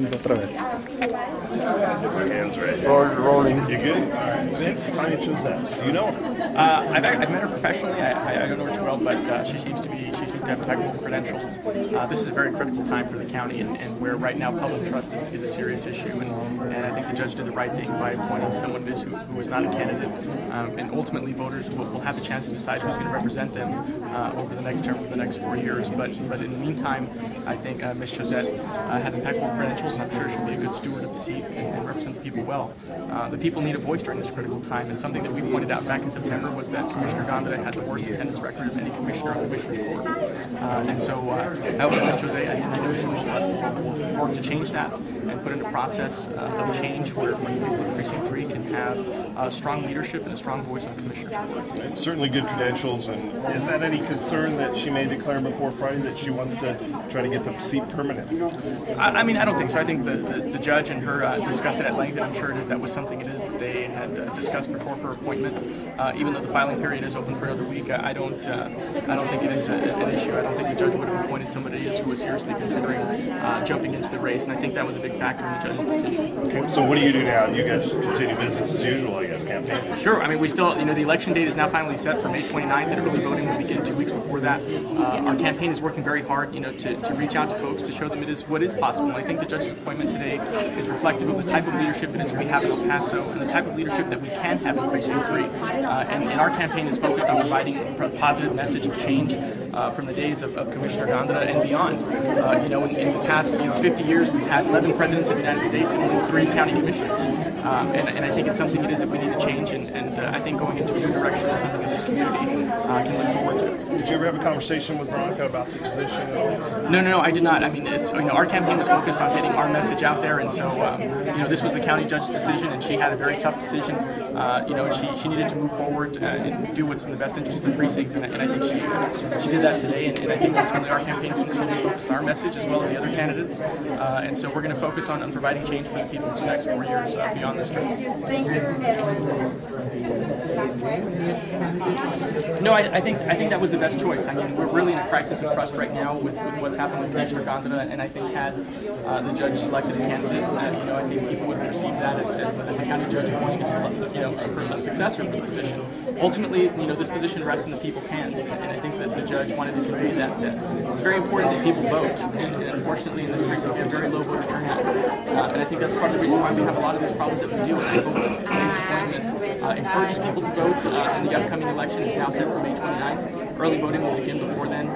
Otra vez. My hands ready. Rolling. You good? All right. Vince, Tanya Josette. Do you know her? I've met her professionally. I don't know her too well, but she seems to have technical credentials. This is a very critical time for the county, and where right now public trust is a serious issue. And I think the judge did the right thing by appointing someone who is not a candidate. And ultimately, voters will have the chance to decide who's going to represent them over the next term for the next 4 years. But in the meantime, I think Ms. Josette has impeccable credentials, and I'm sure she'll be a good steward of the seat and represent the people well. The people need a voice during this critical time, and something that we pointed out back in September was that Commissioner Gonda had the worst attendance record of any commissioner on the Commissioner's Court. And so I hope that Ms. Jose, I know she will work to change that and put into process of change where people in Precinct 3 can have strong leadership and a strong voice on the Commissioner's Court. Certainly good credentials, and is that any concern that she may declare before Friday that she wants to try to get the seat permanent? I mean, I don't think so. I think the judge and her discussed it at length, and I'm sure that was something that they had discussed before her appointment. Even though the filing period is open for another week, I don't think it is an issue. I don't think the judge would have appointed somebody who was seriously considering jumping into the race, and I think that was a big factor in the judge's decision. Okay, so what do you do now? You guys continue business as usual, I guess, campaign? Sure. I mean, we still, the election date is now finally set for May 29th, and early voting will begin 2 weeks before that. Our campaign is working very hard, to reach out to folks, to show them what is possible. And I think the judge's appointment today is reflective of the type of leadership it is that we have in El Paso and the type of leadership that we can have in Precinct 3. And our campaign is focused on providing a positive message of change from the days of Commissioner Gonda and beyond. In the past 50 years, we've had 11 presidents of the United States and only 3 county commissioners. And I think it's something that we need to change, and I think going into a new direction is something that this community can look forward to. Did you ever have a conversation with Veronica about the position? No, I did not. I mean, it's our campaign was focused on getting our message out there, and so this was the county judge's decision, and she had a very tough decision. She needed to move forward and do what's in the best interest of the precinct, and I think she did that today. And I think ultimately our campaign is going to continue to focus on our message as well as the other candidates, and so we're going to focus on providing change for the people for the next 4 years beyond this term. No, I think that was the best choice. I mean, we're really in a crisis of trust right now with what's happened with Commissioner Gonda, and I think had the judge selected a candidate, I think people would have perceived that as the county judge wanting to select, for a successor for the position. Ultimately, this position rests in the people's hands, and I think that the judge wanted to convey that it's very important that people vote, and unfortunately in this precinct we have very low voter turnout, and I think that's part of the reason why we have a lot of these problems that we do. And I hope that today's appointment encourages people to vote, and the upcoming election is now set for May 29th. Early voting will begin before then,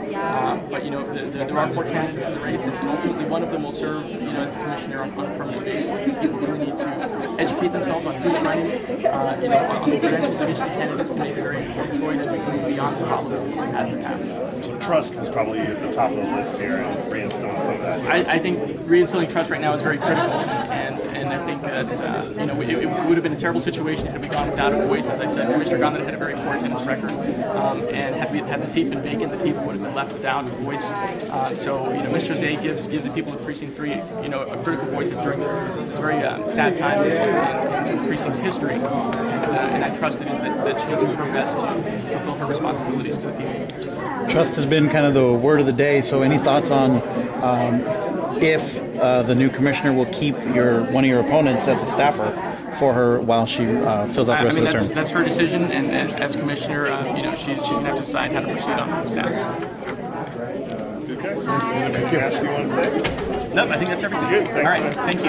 but there are 4 candidates in the race, and ultimately one of them will serve as the commissioner on a permanent basis. People really need to educate themselves on who's running, on the credentials of each of the candidates to make a very informed choice. We can move beyond the problems that we've had in the past. So trust was probably at the top of the list here, and reinstilling some of that. I think reinstilling trust right now is very critical, and I think that it would have been a terrible situation had we gone without a voice. As I said, Commissioner Gonda had a very poor attendance record, and had the seat been vacant, the people would have been left without a voice. So Ms. Jose gives the people of Precinct 3 a critical voice during this very sad time in Precinct's history, and I trust that she'll do her best to fulfill her responsibilities to the people. Trust has been kind of the word of the day. So, any thoughts on if the new commissioner will keep one of your opponents as a staffer for her while she fills out the rest of the term? That's her decision, and as commissioner, she's going to have to decide how to proceed on her staff. Okay. Anything else you want to say? No, I think that's everything. Good. Thanks, All right, man. thank you.